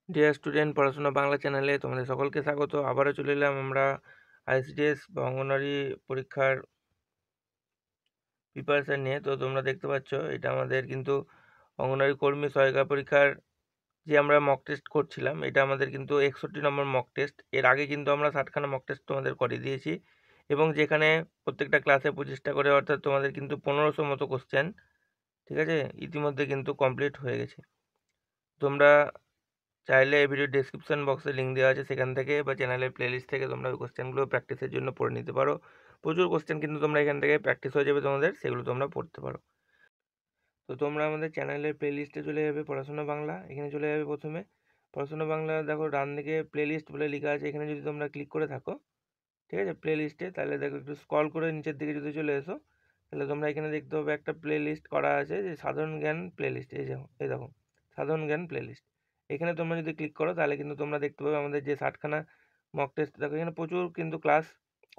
Dear student, পড়াশোনা বাংলা চ্যানেলে তোমাদের সকলকে স্বাগত। আবারও চলে এলাম আমরা আইসিডিএস বা অঙ্গনওয়াড়ি পরীক্ষার প্রিপারেশান নিয়ে। তো তোমরা দেখতে পাচ্ছ এটা আমাদের কিন্তু অঙ্গনওয়াড়ি কর্মী সহায়িকা পরীক্ষার যে আমরা মক টেস্ট করছিলাম, এটা আমাদের কিন্তু 61 নম্বর মক টেস্ট। এর আগে কিন্তু আমরা 60খানা মক টেস্ট তোমাদের করিয়ে দিয়েছি, এবং যেখানে প্রত্যেকটা ক্লাসে 25টা করে, অর্থাৎ তোমাদের কিন্তু 1500 মতো কোশ্চেন, ঠিক আছে, ইতিমধ্যে কিন্তু কমপ্লিট হয়ে গেছে। তোমরা চাইলে এই ভিডিও ডেসক্রিপশন বক্সে লিঙ্ক দেওয়া আছে, সেখান থেকে বা চ্যানেলের প্লেলিস্ট থেকে তোমরা ওই কোশ্চেনগুলো প্র্যাকটিসের জন্য পড়ে নিতে পারো। প্রচুর কোশ্চেন কিন্তু তোমরা এখান থেকে প্র্যাকটিস হয়ে যাবে তোমাদের, সেগুলো তোমরা পড়তে পারো। তো তোমরা আমাদের চ্যানেলের প্লেলিস্টে চলে যাবে, পড়াশোনা বাংলা, এখানে চলে যাবে প্রথমে। পড়াশোনা বাংলা দেখো ডান দিকে প্লেলিস্ট বলে লেখা আছে, এখানে যদি তোমরা ক্লিক করে থাকো, ঠিক আছে, প্লেলিস্টে, তাহলে দেখো একটু স্ক্রল করে নিচের দিকে যদি চলে এসো, তাহলে তোমরা এখানে দেখতে পাবে একটা প্লেলিস্ট করা আছে যে সাধারণ জ্ঞান প্লেলিস্ট। এই দেখো সাধারণ জ্ঞান প্লেলিস্ট। এখানে তোমরা যদি ক্লিক করো, তাহলে কিন্তু তোমরা দেখতে পাবে আমাদের যে 60খানা মক টেস্ট। দেখো এখানে প্রচুর কিন্তু ক্লাস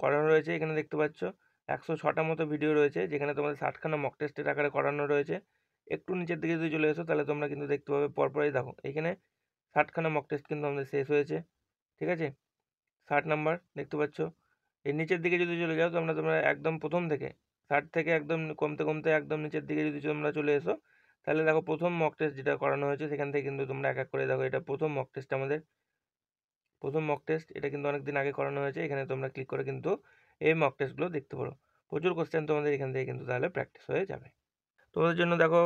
করানো রয়েছে, এখানে দেখতে পাচ্ছ 106টা মতো ভিডিও রয়েছে, যেখানে তোমাদের 60খানা মক টেস্টের আকারে করানো রয়েছে। একটু নিচের দিকে যদি চলে এসো, তাহলে তোমরা কিন্তু দেখতে পাবে পরপরই দেখো এখানে 60খানা মক টেস্ট কিন্তু আমাদের শেষ হয়েছে, ঠিক আছে। 60 নাম্বার দেখতে পাচ্ছ। এর নিচের দিকে যদি চলে যাও, তোমরা একদম প্রথম থেকে 60 থেকে একদম কমতে কমতে একদম নিচের দিকে যদি তোমরা চলে এসো, তাহলে দেখো প্রথম মক টেস্ট যেটা করানো হয়েছে, সেখান থেকে কিন্তু তোমরা এক এক করে দেখো, এটা প্রথম মক টেস্ট আমাদের। প্রথম মক টেস্ট এটা কিন্তু অনেকদিন আগে করানো হয়েছে, এখানে তোমরা ক্লিক করে কিন্তু এই মক টেস্টগুলো দেখতে পারো। প্রচুর কোশ্চেন তোমাদের এখান থেকে কিন্তু তাহলে প্র্যাকটিস হয়ে যাবে। তোমাদের জন্য দেখো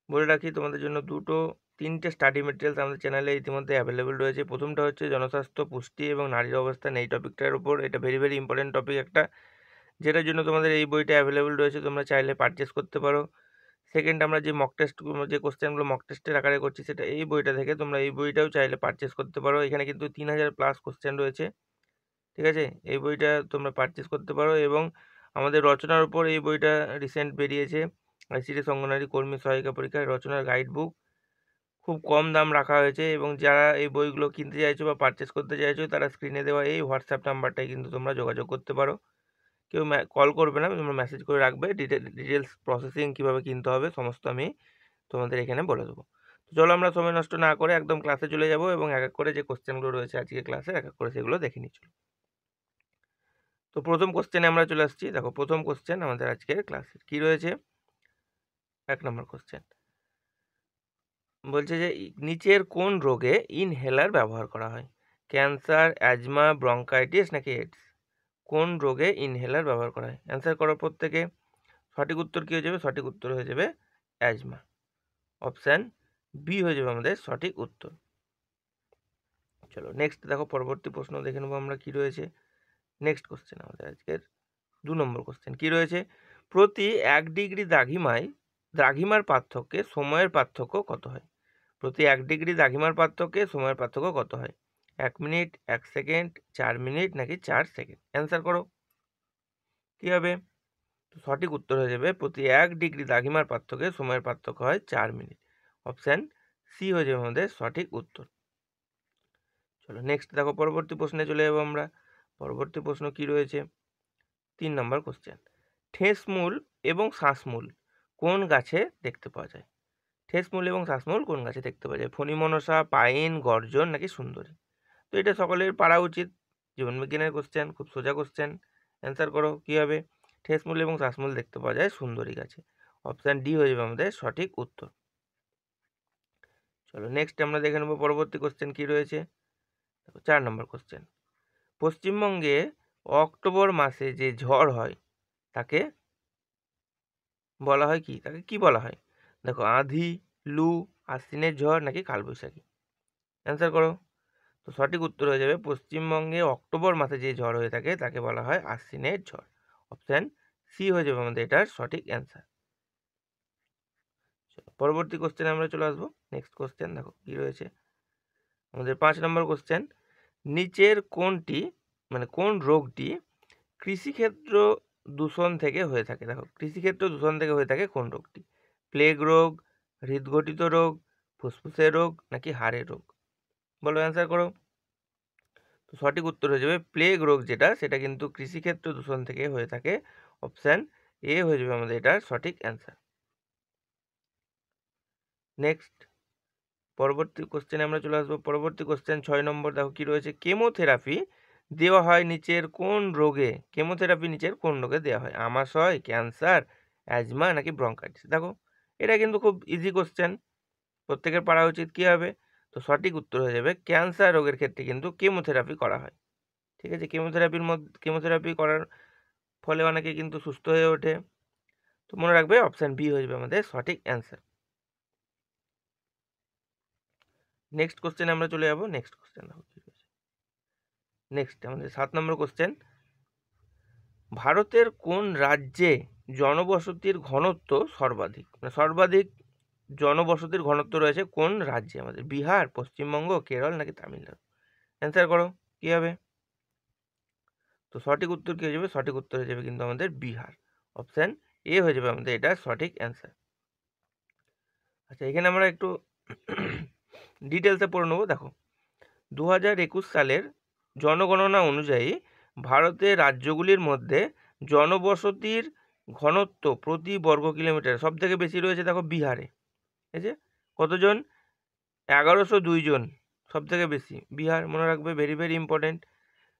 বলে রাখি, তোমাদের জন্য তিনটে স্টাডি মেটেরিয়ালস আমাদের চ্যানেলে ইতিমধ্যে অ্যাভেলেবেল রয়েছে। প্রথমটা হচ্ছে জনস্বাস্থ্য, পুষ্টি এবং নারীর অবস্থান, এই টপিকটার উপর। এটা ভেরি ভেরি ইম্পর্টেন্ট টপিক একটা, যেটার জন্য তোমাদের এই বইটা অ্যাভেলেবেল রয়েছে, তোমরা চাইলে পারচেস করতে পারো। সেকেন্ড, আমরা যে মক টেস্টগুলো, যে কোশ্চেনগুলো মক টেস্টের আকারে করছি, সেটা এই বইটা থেকে, তোমরা এই বইটাও চাইলে পারচেস করতে পারো। এখানে কিন্তু 3000+ কোশ্চেন রয়েছে, ঠিক আছে। এই বইটা তোমরা পারচেস করতে পারো, এবং আমাদের রচনার উপর এই বইটা রিসেন্ট বেরিয়েছে, আইসিডিএস অঙ্গনওয়াড়ি কর্মী সহায়িকা পরীক্ষায় রচনার গাইড বুক। খুব কম দাম রাখা হয়েছে, এবং যারা এই বইগুলো কিনতে চাইছো বা পারচেস করতে চাইছো, তারা স্ক্রিনে দেওয়া এই হোয়াটসঅ্যাপ নাম্বারটায় কিন্তু তোমরা যোগাযোগ করতে পারো। কেউ কল করবে না, তোমরা মেসেজ করে রাখবে, ডিটেলস প্রসেসিং কীভাবে কিনতে হবে সমস্ত আমি তোমাদের এখানে বলে দেবো। তো চলো আমরা সময় নষ্ট না করে একদম ক্লাসে চলে যাব, এবং এক এক করে যে কোশ্চেনগুলো রয়েছে আজকে ক্লাসে, এক এক করে সেগুলো দেখে নিচ্ছি। তো প্রথম কোশ্চেনে আমরা চলে আসছি। দেখো প্রথম কোশ্চেন আমাদের আজকের ক্লাসের কী রয়েছে, 1 নম্বর কোশ্চেন বলছে যে নিচের কোন রোগে ইনহেলার ব্যবহার করা হয়? ক্যান্সার, অ্যাজমা, ব্রঙ্কাইটিস নাকি এইডস? কোন রোগে ইনহেলার ব্যবহার করা হয়? অ্যান্সার করো প্রত্যেকে। সঠিক উত্তর কী হয়ে যাবে? সঠিক উত্তর হয়ে যাবে অ্যাজমা। অপশান বি হয়ে যাবে আমাদের সঠিক উত্তর। চলো নেক্সট দেখো, পরবর্তী প্রশ্ন দেখে নেবো আমরা কী রয়েছে। নেক্সট কোশ্চেন আমাদের আজকের 2 নম্বর কোশ্চেন কী রয়েছে? প্রতি 1 ডিগ্রি দ্রাঘিমার পার্থক্যে সময়ের পার্থক্য কত হয়? প্রতি 1 ডিগ্রি দ্রাঘিমার পার্থক্যে সময়ের পার্থক্য কত হয়? 1 মিনিট, 1 সেকেন্ড, 4 মিনিট নাকি 4 সেকেন্ড? অ্যান্সার করো কী হবে? তো সঠিক উত্তর হয়ে যাবে প্রতি 1 ডিগ্রি দ্রাঘিমার পার্থক্যে সময়ের পার্থক্য হয় 4 মিনিট। অপশান সি হয়ে যাবে আমাদের সঠিক উত্তর। চলো নেক্সট দেখো, পরবর্তী প্রশ্নে চলে যাবো আমরা। পরবর্তী প্রশ্ন কি রয়েছে? 3 নম্বর কোশ্চেন, ঠেসমূল এবং শ্বাসমূল কোন গাছে দেখতে পাওয়া যায়? ঠেসমূল এবং শ্বাসমূল কোন গাছে দেখতে পাওয়া যায়? ফণিমনসা, পাইন, গর্জন নাকি সুন্দরী? তো এটা সকলের পারা উচিত, জীবনবিজ্ঞানের কোশ্চেন, খুব সোজা কোশ্চেন। অ্যান্সার করো কী হবে? ঠেসমূল এবং শ্বাসমূল দেখতে পাওয়া যায় সুন্দরী গাছে। অপশান ডি হয়ে যাবে আমাদের সঠিক উত্তর। চলো নেক্সট আমরা দেখে নেবো পরবর্তী কোশ্চেন কী রয়েছে। 4 নম্বর কোশ্চেন, পশ্চিমবঙ্গে অক্টোবর মাসে যে ঝড় হয় তাকে বলা হয় কি? তাকে কি বলা হয়? দেখো, আঁধি, লু, আশ্বিনের ঝড় নাকি কালবৈশাখী? অ্যান্সার করো। তো সঠিক উত্তর হয়ে যাবে পশ্চিমবঙ্গে অক্টোবর মাসে যে ঝড় হয়ে থাকে তাকে বলা হয় আশ্বিনের ঝড়। অপশান সি হয়ে যাবে আমাদের এটার সঠিক অ্যান্সার। পরবর্তী কোশ্চেনে আমরা চলে আসবো। নেক্সট কোশ্চেন দেখো কি রয়েছে আমাদের। 5 নম্বর কোশ্চেন, নিচের কোনটি, মানে কোন রোগটি কৃষিক্ষেত্র দূষণ থেকে হয়ে থাকে? দেখো, কৃষিক্ষেত্র দূষণ থেকে হয়ে থাকে কোন রোগটি? প্লেগ রোগ, হৃদঘটিত রোগ, ফুসফুসের রোগ নাকি হাড়ের রোগ? বলো, অ্যান্সার করো। তো সঠিক উত্তর হয়ে যাবে প্লেগ রোগ, যেটা সেটা কিন্তু কৃষিক্ষেত্র দূষণ থেকে হয়ে থাকে। অপশান এ হয়ে যাবে আমাদের এটার সঠিক অ্যান্সার। নেক্সট পরবর্তী কোশ্চেনে আমরা চলে আসবো। পরবর্তী কোশ্চেন 6 নম্বর, দেখো কি রয়েছে, কেমোথেরাপি দেওয়া হয় নিচের কোন রোগে? কেমোথেরাপি নিচের কোন রোগে দেওয়া হয়? আমাশয়, ক্যান্সার, অ্যাজমা নাকি ব্রঙ্কাইটিস? দেখো এটা কিন্তু খুব ইজি কোশ্চেন, প্রত্যেকের পারা উচিত। কি হবে? তো সঠিক উত্তর হয়ে যাবে ক্যান্সার রোগের ক্ষেত্রে কিন্তু কেমোথেরাপি করা হয়। ঠিক আছে, কেমোথেরাপি করার ফলে অনেকে কিন্তু সুস্থ হয়ে ওঠে। তো মনে রাখবে অপশান বি হয়ে যাবে আমাদের সঠিক অ্যান্সার। নেক্সট কোশ্চেনে আমরা চলে যাবো। নেক্সট কোশ্চেন দেখো কি রয়েছে। নেক্সট আমাদের 7 নম্বর কোশ্চেন, ভারতের কোন রাজ্যে জনবসতির ঘনত্ব সর্বাধিক? মানে সর্বাধিক জনবসতির ঘনত্ব রয়েছে কোন রাজ্যে আমাদের? বিহার, পশ্চিমবঙ্গ, কেরল নাকি তামিলনাড়ু? অ্যান্সার করো, কি হবে? তো সঠিক উত্তর কি হয়ে যাবে? সঠিক উত্তর হয়ে যাবে কিন্তু আমাদের বিহার। অপশান এ হয়ে যাবে আমাদের এটা সঠিক অ্যান্সার। আচ্ছা, এখানে আমরা একটু ডিটেলসে পড়ে নেবো। দেখো 2021 সালের জনগণনা অনুযায়ী ভারতের রাজ্যগুলির মধ্যে জনবসতির ঘনত্ব প্রতি বর্গ কিলোমিটার সব থেকে বেশি রয়েছে দেখো বিহারে। ঠিক আছে, কতজন? 1102 জন, সব থেকে বেশি বিহার, মনে রাখবে, ভেরি ভেরি ইম্পর্টেন্ট।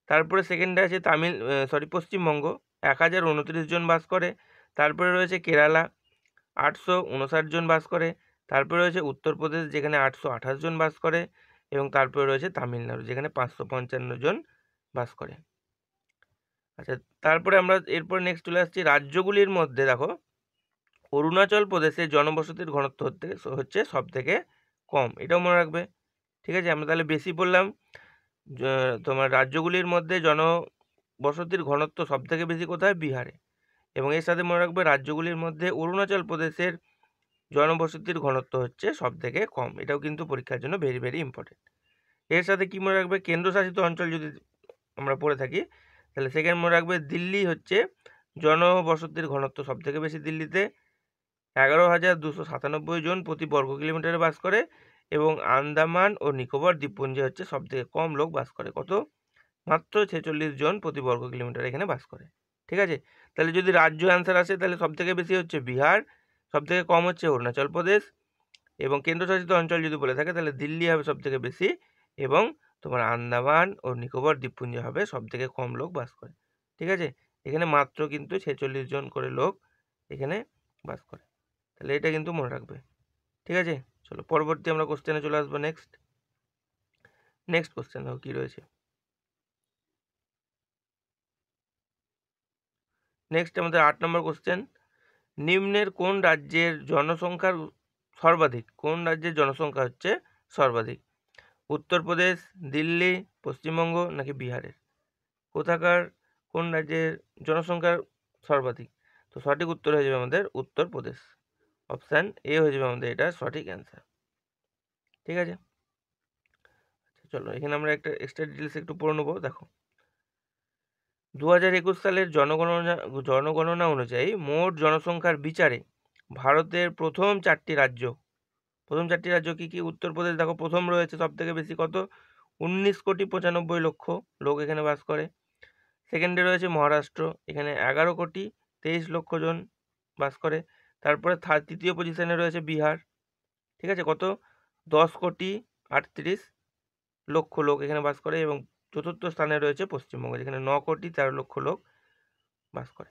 তারপরে সেকেন্ডে আছে পশ্চিমবঙ্গ, 1029 জন বাস করে। তারপরে রয়েছে কেরালা, 859 জন বাস করে। তারপরে রয়েছে উত্তরপ্রদেশ, যেখানে 828 জন বাস করে। এবং তারপরে রয়েছে তামিলনাড়ু, যেখানে 555 জন বাস করে। আচ্ছা, তারপরে আমরা এরপর নেক্সট চলে আসছি রাজ্যগুলির মধ্যে। দেখো অরুণাচল প্রদেশের জনবসতির ঘনত্ব হচ্ছে সব থেকে কম, এটাও মনে রাখবে। ঠিক আছে, আমরা তাহলে বেশি বললাম। তোমার রাজ্যগুলির মধ্যে জনবসতির ঘনত্ব সব থেকে বেশি কোথায়? বিহারে। এবং এর সাথে মনে রাখবে রাজ্যগুলির মধ্যে অরুণাচল প্রদেশের জনবসতির ঘনত্ব হচ্ছে সব থেকে কম, এটাও কিন্তু পরীক্ষার জন্য ভেরি ভেরি ইম্পর্টেন্ট। এর সাথে কি মনে রাখবে? কেন্দ্রশাসিত অঞ্চল যদি আমরা পড়ে থাকি, তাহলে সেখানে মনে রাখবে দিল্লি হচ্ছে জনবসতির ঘনত্ব সব থেকে বেশি দিল্লিতে, 11,297 জন প্রতি বর্গ কিলোমিটারে বাস করে। এবং আন্দামান ও নিকোবর দ্বীপপুঞ্জে হচ্ছে সব থেকে কম লোক বাস করে, কত? মাত্র 46 জন প্রতি বর্গ কিলোমিটার এখানে বাস করে। ঠিক আছে, তাহলে যদি রাজ্য অ্যান্সার আসে তাহলে সব থেকে বেশি হচ্ছে বিহার, সব থেকে কম হচ্ছে অরুণাচল প্রদেশ, এবং কেন্দ্রশাসিত অঞ্চল যদি বলে থাকে তাহলে দিল্লি হবে সব থেকে বেশি, এবং তোমার আন্দামান ও নিকোবর দ্বীপপুঞ্জে হবে সব থেকে কম লোক বাস করে। ঠিক আছে, এখানে মাত্র কিন্তু 46 জন করে লোক এখানে বাস করে, তাহলে এটা কিন্তু মনে রাখবে। ঠিক আছে, চলো পরবর্তী আমরা কোশ্চেনে চলে আসবো। নেক্সট কোশ্চেন দেখো কি রয়েছে। নেক্সট আমাদের 8 নম্বর কোশ্চেন, নিম্নের কোন রাজ্যের জনসংখ্যার সর্বাধিক? কোন রাজ্যের জনসংখ্যা হচ্ছে সর্বাধিক? উত্তরপ্রদেশ, দিল্লি, পশ্চিমবঙ্গ নাকি বিহারের? কোথাকার কোন রাজ্যের জনসংখ্যার সর্বাধিক? তো সঠিক উত্তর হয়ে যাবে আমাদের উত্তরপ্রদেশ। অপশান এ হয়ে যাবে আমাদের এটা সঠিক অ্যান্সার। ঠিক আছে, চলো এখানে আমরা একটা এক্সট্রা ডিটেলস একটু পড়ে নেবো। দেখো 2021 সালের জনগণনা অনুযায়ী মোট জনসংখ্যার বিচারে ভারতের প্রথম চারটি রাজ্য কি কি? উত্তরপ্রদেশ দেখো প্রথম রয়েছে, সব থেকে বেশি, কত? 19,95,00,000 লোক এখানে বাস করে। সেকেন্ডে রয়েছে মহারাষ্ট্র, এখানে 11,23,00,000 জন বাস করে। তারপরে তৃতীয় পজিশনে রয়েছে বিহার, ঠিক আছে, কত? 10,38,00,000 লোক এখানে বাস করে। এবং চতুর্থ স্থানে রয়েছে পশ্চিমবঙ্গ, যেখানে 9,13,00,000 লোক বাস করে,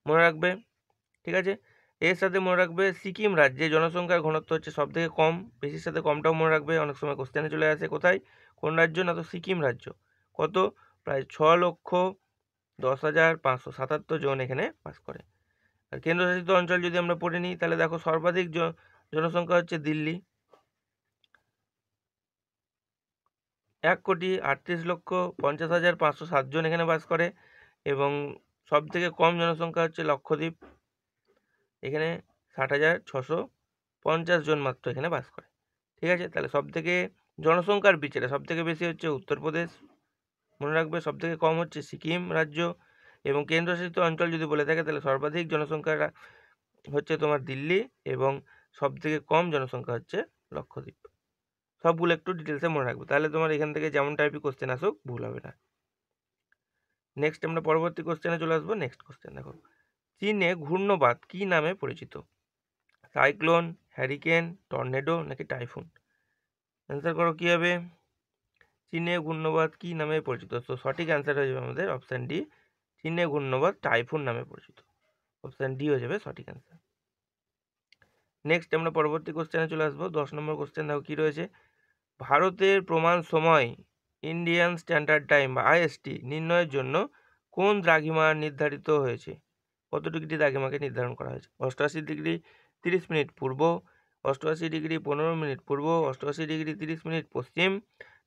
মনে রাখবে। ঠিক আছে, এর সাথে মনে রাখবে সিকিম রাজ্যে জনসংখ্যার ঘনত্ব হচ্ছে সব থেকে কম, বেশির সাথে কমটাও মনে রাখবে, অনেক সময় কোশ্চেনে চলে আসে। কোথায়? কোন রাজ্য? না তো সিকিম রাজ্য, কত? প্রায় 6,10,577 জন এখানে বাস করে। আর কেন্দ্রশাসিত অঞ্চল যদি আমরা পড়ে নিই তাহলে দেখো সর্বাধিক জনসংখ্যা হচ্ছে দিল্লি, 1,38,50,507 জন এখানে বাস করে। এবং সব থেকে কম জনসংখ্যা হচ্ছে লক্ষদ্বীপ, এখানে 60,650 জন মাত্র এখানে বাস করে। ঠিক আছে, তাহলে সব থেকে জনসংখ্যার বিচারে সব থেকে বেশি হচ্ছে উত্তরপ্রদেশ, মনে রাখবে। সব থেকে কম হচ্ছে সিকিম রাজ্য। এবং কেন্দ্রশাসিত অঞ্চল যদি বলে থাকে তাহলে সর্বাধিক জনসংখ্যা হচ্ছে তোমার দিল্লি, এবং সব থেকে কম জনসংখ্যা হচ্ছে লক্ষদ্বীপ। সবগুলো একটু ডিটেলসে মনে রাখবে, তাহলে তোমার এখান থেকে যেমন টাইপের কোশ্চেন আসুক ভুল হবে না। নেক্সট আমরা পরবর্তী কোশ্চেনে চলে আসবো। নেক্সট কোশ্চেন দেখো, চীনে ঘূর্ণবাত কি নামে পরিচিত? সাইক্লোন, হ্যারিকেন, টর্নেডো নাকি টাইফুন? অ্যান্সার করো কি হবে? চীনে ঘূর্ণবাদ কি নামে পরিচিত? তো সঠিক অ্যান্সার হয়ে যাবে আমাদের অপশান ডি, চীনে ঘূর্ণবাদ টাইফুন নামে পরিচিত। অপশান ডি হয়ে যাবে সঠিক অ্যান্সার। নেক্সট আমরা পরবর্তী কোশ্চেনে চলে আসবো। 10 নম্বর কোশ্চেন দেখো কি রয়েছে। ভারতের প্রমাণ সময় ইন্ডিয়ান স্ট্যান্ডার্ড টাইম বা আইএসটি নির্ণয়ের জন্য কোন দ্রাঘিমা নির্ধারিত হয়েছে? কত ডিগ্রি দ্রাঘিমাকে নির্ধারণ করা হয়েছে? 88 ডিগ্রি 30 মিনিট পূর্ব, 88 ডিগ্রি 15 মিনিট পূর্ব, 88 ডিগ্রি 30 মিনিট পশ্চিম,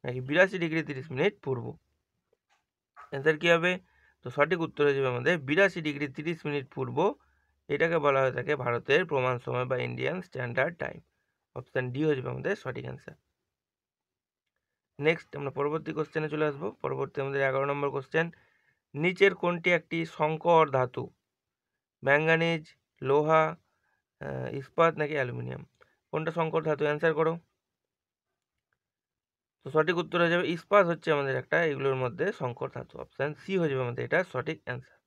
নাকি 82 ডিগ্রি 30 মিনিট পূর্ব? অ্যান্সার কী হবে? তো সঠিক উত্তর হয়ে যাবে আমাদের 82 ডিগ্রি 30 মিনিট পূর্ব। এটাকে বলা হয়ে থাকে ভারতের প্রমাণ সময় বা Indian standard time. Option D হয়ে যাবে আমাদের সঠিক অ্যান্সার। নেক্সট আমরা পরবর্তী কোশ্চেনে চলে আসবো। পরবর্তী আমাদের 11 নম্বর কোশ্চেন। নিচের কোনটি একটি সংকর ধাতু? ম্যাঙ্গানিজ, লোহা, ইস্পাত নাকি অ্যালুমিনিয়াম? কোনটা সংকর ধাতু? অ্যান্সার করো। তো সঠিক উত্তর হয়ে যাবে ইস্পাত হচ্ছে আমাদের একটা এগুলোর মধ্যে সংকর ধাতু। অপশান সি হয়ে যাবে আমাদের এটা সঠিক অ্যান্সার।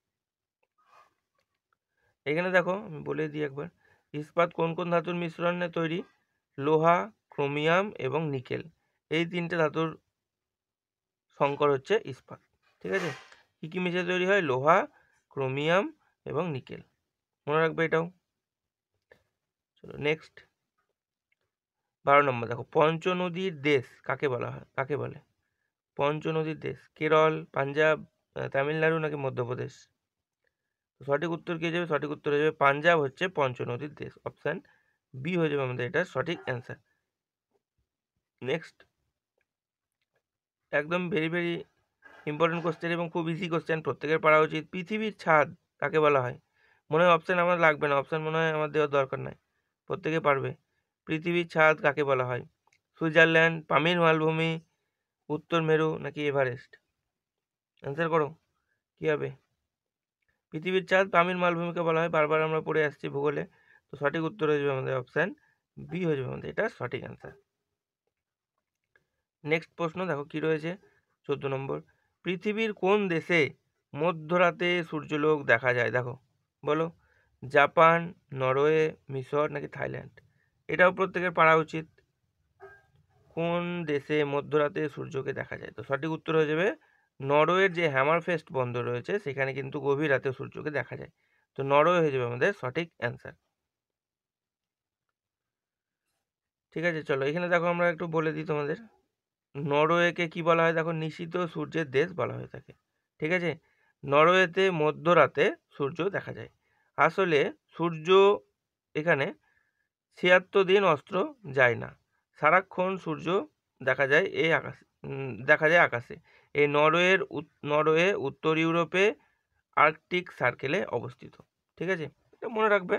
এখানে দেখো আমি বলে দিই একবার, ইস্পাত কোন কোন ধাতুর মিশ্রণে তৈরি? লোহা, ক্রোমিয়াম এবং নিকেল, এই তিনটে ধাতুর সংকর হচ্ছে ইস্পাত। ঠিক আছে, কী কী মিশে তৈরি হয়? লোহা, ক্রোমিয়াম এবং নিকেল, মনে রাখবে এটাও। চলো নেক্সট 12 নম্বর দেখো। পঞ্চনদীর দেশ কাকে বলা হয়? কাকে বলে পঞ্চনদীর দেশ? কেরল, পাঞ্জাব, তামিলনাড়ু নাকি মধ্যপ্রদেশ? সঠিক উত্তর কি হয়ে যাবে? সঠিক উত্তর হয়ে যাবে পাঞ্জাব হচ্ছে পঞ্চনদীর দেশ। অপশান বি হয়ে যাবে আমাদের এটা সঠিক অ্যান্সার। নেক্সট একদম ভেরি ভেরি ইম্পর্টেন্ট কোশ্চেন এবং খুব ইজি কোশ্চেন, প্রত্যেকের পড়া উচিত। পৃথিবীর ছাদ কাকে বলা হয়? মনে হয় অপশান আমার লাগবে না, অপশান মনে হয় আমার দেওয়ার দরকার নাই, প্রত্যেকে পারবে। পৃথিবীর ছাদ কাকে বলা হয়? সুইজারল্যান্ড, পামির মালভূমি, উত্তর মেরু নাকি এভারেস্ট? অ্যান্সার করো কী হবে? পৃথিবীর চাঁদ পামির মালভূমিকে বলা হয়, বারবার আমরা পড়ে আসছি ভূগোলে। তো সঠিক উত্তর হয়ে যাবে আমাদের অপশান বি হয়ে যাবে আমাদের এটা সঠিক অ্যান্সার। নেক্সট প্রশ্ন দেখো কি রয়েছে 14 নম্বর। পৃথিবীর কোন দেশে মধ্যরাতে সূর্যলোক দেখা যায়? দেখো বলো, জাপান, নরওয়ে, মিশর নাকি থাইল্যান্ড? এটাও প্রত্যেকের পারা উচিত। কোন দেশে মধ্যরাতে সূর্যকে দেখা যায়? তো সঠিক উত্তর হয়ে যাবে নরওয়ের যে হ্যামারফেস্ট বন্দর রয়েছে সেখানে কিন্তু গভীর রাতে সূর্যকে দেখা যায়। তো নরওয়ে হয়ে যাবে আমাদের সঠিক অ্যান্সার। ঠিক আছে, চলো এখানে দেখো আমরা একটু বলে দিই তোমাদের। নরওয়েকে কি বলা হয়? দেখো, নিশীথ সূর্যের দেশ বলা হয়ে থাকে। ঠিক আছে, নরওয়েতে মধ্যরাতে সূর্য দেখা যায়। আসলে সূর্য এখানে 76 দিন অস্ত যায় না, সারাক্ষণ সূর্য দেখা যায় এই আকাশে, আকাশে। এই নরওয়ে উত্তর ইউরোপে আর্কটিক সার্কেলে অবস্থিত। ঠিক আছে, এটা মনে রাখবে।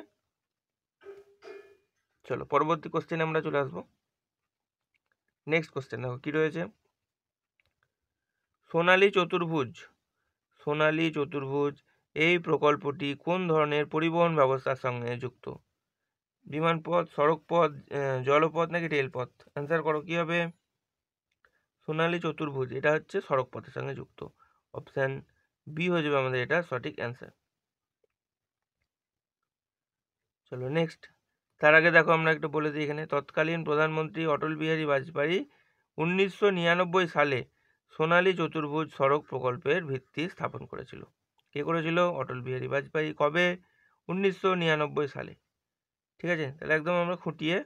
চলো পরবর্তী কোশ্চেনে আমরা চলে আসবো। নেক্সট কোশ্চেন দেখো কি রয়েছে। সোনালী চতুর্ভুজ, সোনালী চতুর্ভুজ এই প্রকল্পটি কোন ধরনের পরিবহন ব্যবস্থার সঙ্গে যুক্ত? বিমানপথ, সড়কপথ, জলপথ নাকি রেলপথ? অ্যান্সার করো কি হবে? সোনালী চতুর্ভুজ এটা হচ্ছে সড়কপথের সঙ্গে যুক্ত। অপশান বি হয়ে যাবে আমাদের এটা সঠিক অ্যান্সার। চলো নেক্সট, তার আগে দেখো আমরা একটু বলে দিই এখানে। তৎকালীন প্রধানমন্ত্রী অটল বিহারী বাজপেয়ী 1999 সালে সোনালী চতুর্ভুজ সড়ক প্রকল্পের ভিত্তি স্থাপন করেছিল। কে করেছিল? অটল বিহারী বাজপেয়ী। কবে? 1999 সালে। ঠিক আছে, তাহলে একদম আমরা খুঁটিয়ে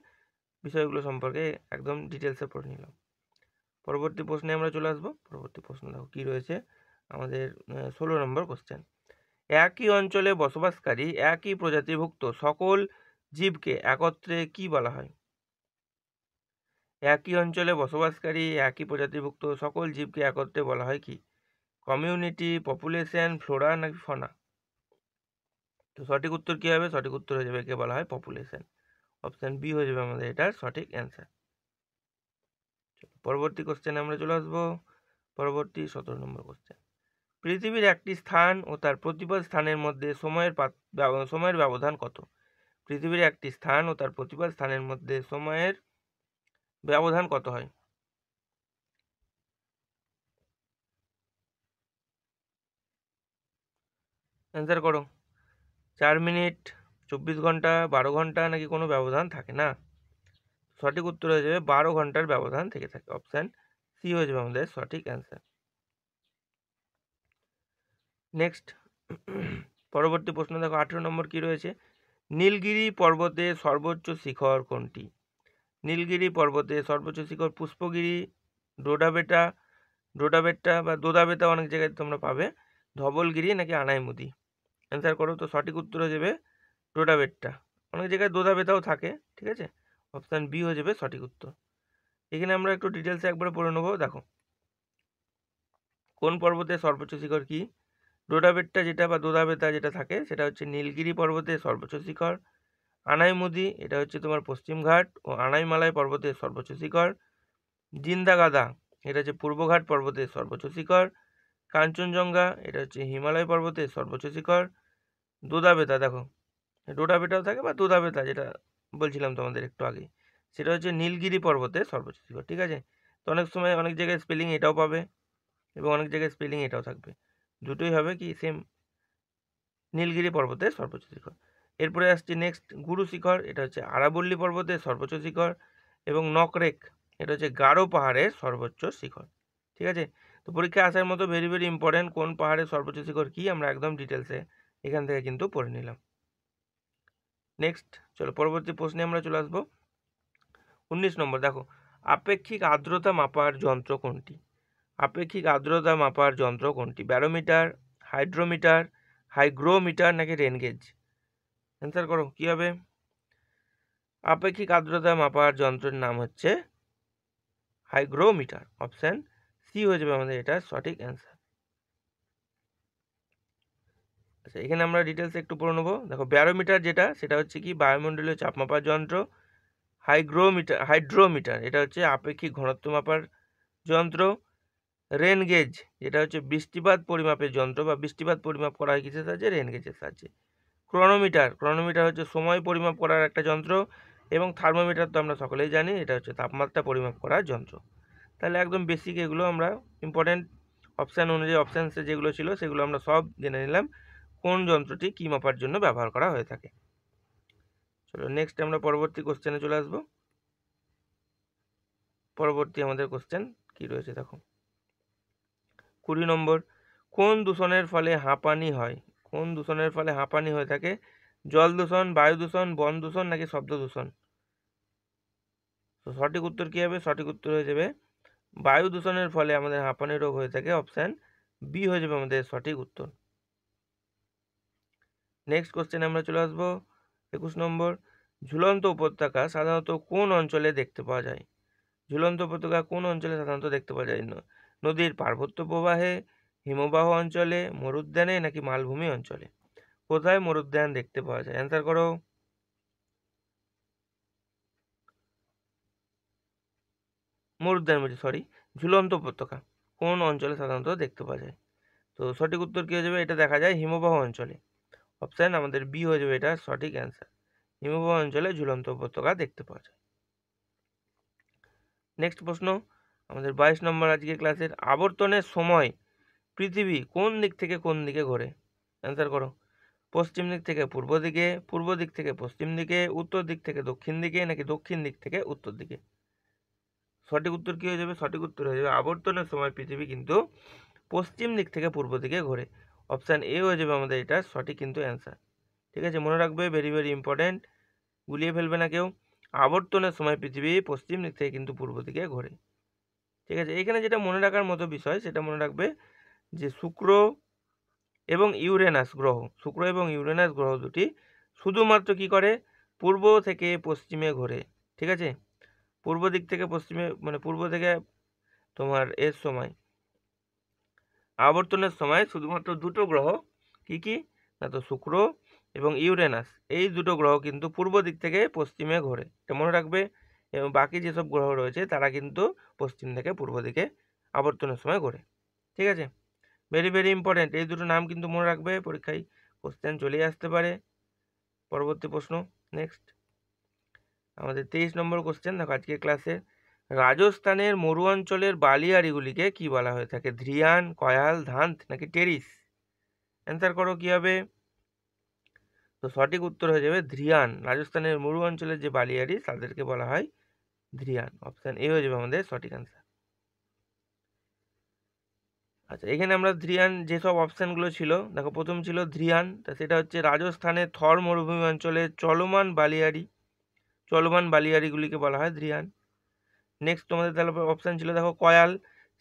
বিষয়গুলো সম্পর্কে একদম ডিটেলসে পড়ে নিলাম। পরবর্তী প্রশ্নে আমরা চলে আসবো। পরবর্তী প্রশ্ন দেখো কী রয়েছে আমাদের 16 নম্বর কোশ্চেন। একই অঞ্চলে বসবাসকারী একই প্রজাতিভুক্ত সকল জীবকে একত্রে কি বলা হয়? একই অঞ্চলে বসবাসকারী একই প্রজাতিভুক্ত সকল জীবকে একত্রে বলা হয় কি? কমিউনিটি, পপুলেশন, ফ্লোরা নাকি ফনা? তো সঠিক উত্তর কী হবে? সঠিক উত্তর হয়ে যাবে, একে বলা হয় পপুলেশন। অপশান বি হয়ে যাবে আমাদের এটার সঠিক অ্যান্সার। পরবর্তী কোশ্চেনে আমরা চলে আসবো। পরবর্তী 17 নম্বর কোশ্চেন। পৃথিবীর একটি স্থান ও তার প্রতিপদ স্থানের মধ্যে সময়ের ব্যবধান কত? পৃথিবীর একটি স্থান ও তার প্রতিপদ স্থানের মধ্যে সময়ের ব্যবধান কত হয়? অ্যান্সার করো। 4 মিনিট, 24 ঘন্টা, 12 ঘন্টা নাকি কোনো ব্যবধান থাকে না? সঠিক উত্তর হয়ে যাবে 12 ঘন্টার ব্যবধান থেকে থাকে। অপশান সি হয়ে যাবে আমাদের সঠিক অ্যান্সার। নেক্সট পরবর্তী প্রশ্ন দেখো 18 নম্বর কি রয়েছে, নীলগিরি পর্বতের সর্বোচ্চ শিখর কোনটি? নীলগিরি পর্বতের সর্বোচ্চ শিখর পুষ্পগিরি, ডোডাবেট্টা বা দোদাবেতা অনেক জায়গায় তোমরা পাবে, ধবলগিরি নাকি আনাইমুদি? অ্যান্সার করো। তো সঠিক উত্তর হয়ে যাবে ডোডাবেট্টা। অনেক জায়গায় দোদাবেতাও থাকে, ঠিক আছে। অপশান বি হয়ে যাবে সঠিক উত্তর। এখানে আমরা একটু ডিটেলসে একবার পড়ে নেবো। দেখো কোন পর্বতের সর্বোচ্চ শিখর কি? ডোডাবেট্টা যেটা বা দোদাবেতা যেটা থাকে সেটা হচ্ছে নীলগিরি পর্বতের সর্বোচ্চ শিখর। আনাইমুদি এটা হচ্ছে তোমার পশ্চিমঘাট ও আনাইমালাই পর্বতের সর্বোচ্চ শিখর। জিন্দাগাদা এটা হচ্ছে পূর্বঘাট পর্বতের সর্বোচ্চ শিখর। কাঞ্চনজঙ্ঘা এটা হচ্ছে হিমালয় পর্বতের সর্বোচ্চ শিখর। দোদাবেতা দেখো ডোডাবেটাও থাকে বা দোদাবেতা যেটা বলছিলাম তোমাদের একটু আগে, সেটা হচ্ছে নীলগিরি পর্বতের সর্বোচ্চ শিখর, ঠিক আছে। তো অনেক সময় অনেক জায়গায় স্পেলিং এটাও পাবে এবং অনেক জায়গায় স্পেলিং এটাও থাকবে, দুটোই হবে কি সেম, নীলগিরি পর্বতের সর্বোচ্চ শিখর। এরপরে আসছে নেক্সট গুরু শিখর, এটা হচ্ছে আরাবল্লী পর্বতের সর্বোচ্চ শিখর। এবং নকরেক এটা হচ্ছে গারো পাহাড়ের সর্বোচ্চ শিখর, ঠিক আছে। তো পরীক্ষায় আসার মতো ভেরি ভেরি ইম্পর্টেন্ট কোন পাহাড়ের সর্বোচ্চ শিখর কি, আমরা একদম ডিটেলসে এখান থেকে কিন্তু পড়ে নিলাম। নেক্সট চলো পরবর্তী প্রশ্নে আমরা চলে আসবো। 19 নম্বর দেখো, আপেক্ষিক আর্দ্রতা মাপার যন্ত্র কোনটি? আপেক্ষিক আর্দ্রতা মাপার যন্ত্র কোনটি? ব্যারোমিটার, হাইড্রোমিটার, হাইগ্রোমিটার নাকি রেনগেজ? অ্যান্সার করো কি হবে? আপেক্ষিক আর্দ্রতা মাপার যন্ত্রের নাম হচ্ছে হাইগ্রোমিটার। অপশান সি হয়ে যাবে আমাদের এটা সঠিক অ্যান্সার। আচ্ছা এখানে আমরা ডিটেলস একটু পড়ে নেবো। দেখো ব্যারোমিটার যেটা সেটা হচ্ছে কি বায়ুমণ্ডলীয় চাপ মাপার যন্ত্র। হাইড্রোমিটার এটা হচ্ছে আপেক্ষিক ঘনত্ব মাপার যন্ত্র। রেন গেজ যেটা হচ্ছে বৃষ্টিপাত পরিমাপের যন্ত্র বা বৃষ্টিপাত পরিমাপ করা হয় কিসের সাহায্যে? রেন গেজের সাহায্যে। ক্রনোমিটার হচ্ছে সময় পরিমাপ করার একটা যন্ত্র। এবং থার্মোমিটার তো আমরা সকলেই জানি এটা হচ্ছে তাপমাত্রা পরিমাপ করার যন্ত্র। তাহলে একদম বেসিক এগুলো আমরা ইম্পর্টেন্ট অপশান অনুযায়ী অপশানসে যেগুলো ছিল সেগুলো আমরা সব জেনে নিলাম কোন যন্ত্রটি কী মাপার জন্য ব্যবহার করা হয়ে থাকে। চলো নেক্সট আমরা পরবর্তী কোশ্চেনে চলে আসবো। পরবর্তী আমাদের কোশ্চেন কি রয়েছে দেখো 20 নম্বর, কোন দূষণের ফলে হাঁপানি হয়? কোন দূষণের ফলে হাঁপানি হয়ে থাকে? জল দূষণ, বায়ু দূষণ, বন দূষণ নাকি শব্দ দূষণ? তো সঠিক উত্তর কী হবে? সঠিক উত্তর হয়ে যাবে বায়ু দূষণের ফলে আমাদের হাঁপানি রোগ হয়ে থাকে। অপশান বি হয়ে যাবে আমাদের সঠিক উত্তর। নেক্সট কোশ্চেন আমরা চলে আসবো 21 নম্বর, ঝুলন্ত উপত্যকা সাধারণত কোন অঞ্চলে দেখতে পাওয়া যায়? ঝুলন্ত উপত্যকা কোন অঞ্চলে সাধারণত দেখতে পাওয়া যায়? নদীর পার্বত্য প্রবাহে, হিমবাহ অঞ্চলে, মরুদ্যানে নাকি মালভূমি অঞ্চলে? কোথায় মরুদ্যান দেখতে পাওয়া যায়? অ্যান্সার করো। মরুদ্যান বলছি, সরি, ঝুলন্ত উপত্যকা কোন অঞ্চলে সাধারণত দেখতে পাওয়া যায়? তো সঠিক উত্তর কী হয়ে যাবে? এটা দেখা যায় হিমবাহ অঞ্চলে। অপশান আমাদের বি হয়ে যাবে এটা সঠিক অ্যান্সার। হিমবাহ অঞ্চলে ঝুলন্ত উপত্যকা দেখতে পাওয়া যায়। নেক্সট প্রশ্ন আমাদের 22 নম্বর আজকে ক্লাসের, আবর্তনের সময় পৃথিবী কোন দিক থেকে কোন দিকে ঘোরে? অ্যান্সার করো। পশ্চিম দিক থেকে পূর্ব দিকে, পূর্ব দিক থেকে পশ্চিম দিকে, উত্তর দিক থেকে দক্ষিণ দিকে নাকি দক্ষিণ দিক থেকে উত্তর দিকে? সঠিক উত্তর কী হয়ে যাবে? সঠিক উত্তর হয়ে যাবে আবর্তনের সময় পৃথিবী কিন্তু পশ্চিম দিক থেকে পূর্ব দিকে ঘোরে। অপশান এ হয়ে যাবে আমাদের এটা সঠিক কিন্তু অ্যান্সার, ঠিক আছে। মনে রাখবে ভেরি ভেরি ইম্পর্ট্যান্ট, গুলিয়ে ফেলবে না কেউ। আবর্তনের সময় পৃথিবী পশ্চিম দিক থেকে কিন্তু পূর্ব দিকে ঘোরে, ঠিক আছে। এখানে যেটা মনে রাখার মতো বিষয় সেটা মনে রাখবে যে শুক্র এবং ইউরেনাস গ্রহ দুটি শুধুমাত্র কি করে? পূর্ব থেকে পশ্চিমে ঘোরে, ঠিক আছে। পূর্ব দিক থেকে পশ্চিমে মানে পূর্ব থেকে তোমার এর সময় আবর্তনের সময় শুধুমাত্র দুটো গ্রহ কি কি না, তো শুক্র এবং ইউরেনাস, এই দুটো গ্রহ কিন্তু পূর্ব দিক থেকে পশ্চিমে ঘোরে, এটা মনে রাখবে। এবং বাকি যেসব গ্রহ রয়েছে তারা কিন্তু পশ্চিম থেকে পূর্ব দিকে আবর্তনের সময় ঘোরে, ঠিক আছে। ভেরি ভেরি ইম্পর্টেন্ট, এই দুটো নাম কিন্তু মনে রাখবে, পরীক্ষায় কোশ্চেন চলে আসতে পারে। পরবর্তী প্রশ্ন নেক্সট আমাদের 23 নম্বর কোশ্চেন দেখো আজকে ক্লাসে, রাজস্থানের মরু অঞ্চলের বালিয়াড়িগুলিকে কি বলা হয়ে থাকে? ধ্রিয়ান, কয়াল, ধান্ত নাকি টেরিস? অ্যান্সার করো কি হবে? তো সঠিক উত্তর হয়ে যাবে ধ্রিয়ান। রাজস্থানের মরু অঞ্চলের যে বালিয়াড়ি তাদেরকে বলা হয় ধ্রিয়ান। অপশান এ হয়ে যাবে আমাদের সঠিক অ্যান্সার। আচ্ছা, এখানে আমরা ধ্রিয়ান যেসব অপশানগুলো ছিল, দেখো প্রথম ছিল ধ্রিয়ান, তা সেটা হচ্ছে রাজস্থানের থর মরুভূমি অঞ্চলে চলমান বালিয়াড়িগুলিকে বলা হয় ধ্রিয়ান। নেক্সট তোমাদের তাহলে অপশান ছিল দেখো কয়াল,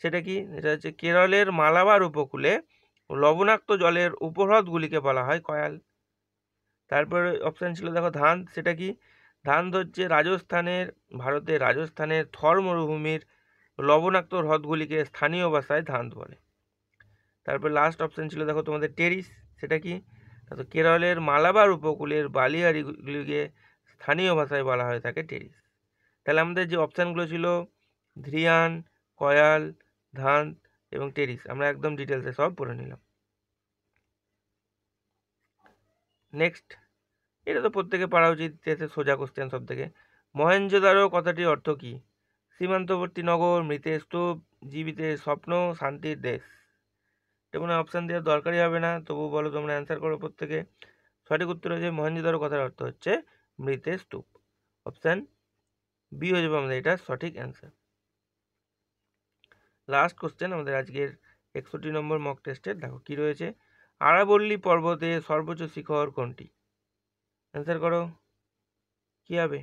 সেটা কি, এটা হচ্ছে কেরলের মালাবার উপকূলে লবণাক্ত জলের উপহ্রদগুলিকে বলা হয় কয়াল। তারপরে অপশান ছিল দেখো ধান, সেটা কি, ধান হচ্ছে ভারতের রাজস্থানের থর মরুভূমির লবণাক্ত হ্রদগুলিকে স্থানীয় ভাষায় ধান বলে। তারপর লাস্ট অপশান ছিল দেখো তোমাদের টেরিস, সেটা কি, তো কেরলের মালাবার উপকূলের বালিয়াড়িগুলিকে স্থানীয় ভাষায় বলা হয়ে থাকে টেরিস। তাহলে আমাদের যে অপশানগুলো ছিল ধ্রিয়ান, কয়াল, ধান এবং টেরিস, আমরা একদম ডিটেলসে সব পড়ে নিলাম। নেক্সট, এটা তো প্রত্যেকে পারা উচিত, সোজা কোশ্চেন সব থেকে। মহেঞ্জোদারো কথাটির অর্থ কি? সীমান্তবর্তী নগর, মৃতের স্তূপ, জীবিতের স্বপ্ন, শান্তির দেশ। এটা কোনো অপশান দেওয়ার দরকারই হবে না, তবু বলো তোমরা অ্যান্সার করো প্রত্যেকে। সঠিক উত্তর হচ্ছে মহেঞ্জোদারো কথার অর্থ হচ্ছে মৃতের স্তূপ। অপশান বি হয়ে যাবে আমাদের এটা সঠিক অ্যান্সার। লাস্ট কোশ্চেন আমাদের আজকের 61 নম্বর মক টেস্টের, দেখো কি রয়েছে। আরাবল্লী পর্বতে সর্বোচ্চ শিখর কোনটি? অ্যান্সার করো, কি হবে?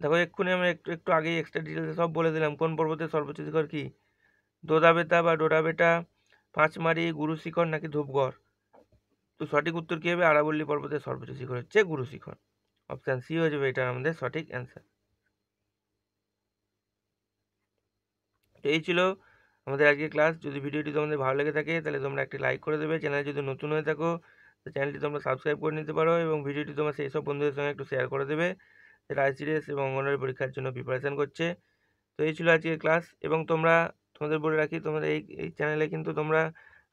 দেখো এক্ষুনি আমরা একটু আগেই এক্সট্রা ডিটেলসে সব বলে দিলাম কোন পর্বতের সর্বোচ্চ শিখর কি, দোদাবেতা বা ডোডাবেটা, পাঁচমারি, গুরু শিখর নাকি ধূপগড়। তো সঠিক উত্তর কী হবে? আরাবল্লী পর্বতের সর্বোচ্চ শিখর হচ্ছে গুরু শিখর। অপশান সি হয়ে যাবে এটা আমাদের সঠিক অ্যান্সার। তো এই ছিল আমাদের আজকের ক্লাস। যদি ভিডিওটি তোমাদের ভালো লেগে থাকে তাহলে তোমরা একটি লাইক করে দেবে। চ্যানেলে যদি নতুন হয়ে থাকো তো চ্যানেলটি তোমরা সাবস্ক্রাইব করে নিতে পারো এবং ভিডিওটি তোমরা সেই সব বন্ধুদের সঙ্গে একটু শেয়ার করে দেবে যারা আইসিডিএস এবং অঙ্গনওয়াড়ি পরীক্ষার জন্য প্রিপারেশান করছে। তো এই ছিল আজকের ক্লাস, এবং তোমাদের বলে রাখি, তোমাদের এই চ্যানেলে কিন্তু তোমরা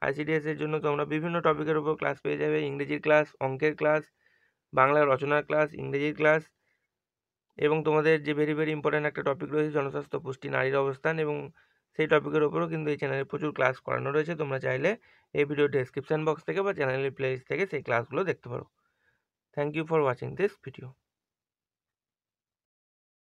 আইসিডিএস এর জন্য তোমরা বিভিন্ন টপিকের উপর ক্লাস পেয়ে যাবে। ইংরেজির ক্লাস, অঙ্কের ক্লাস, বাংলা রচনার ক্লাস, ইংরেজির ক্লাস, এবং তোমাদের যে ভেরি ভেরি ইম্পর্ট্যান্ট একটা টপিক রয়েছে জনস্বাস্থ্য, পুষ্টি, নারীর অবস্থান, এবং সেই টপিকের ওপরও কিন্তু এই চ্যানেলে প্রচুর ক্লাস করানো রয়েছে। তোমরা চাইলে এই ভিডিও ডেসক্রিপশন বক্স থেকে বা চ্যানেলের প্লেলিস্ট থেকে সেই ক্লাসগুলো দেখতে পারো। Thank you for watching this video.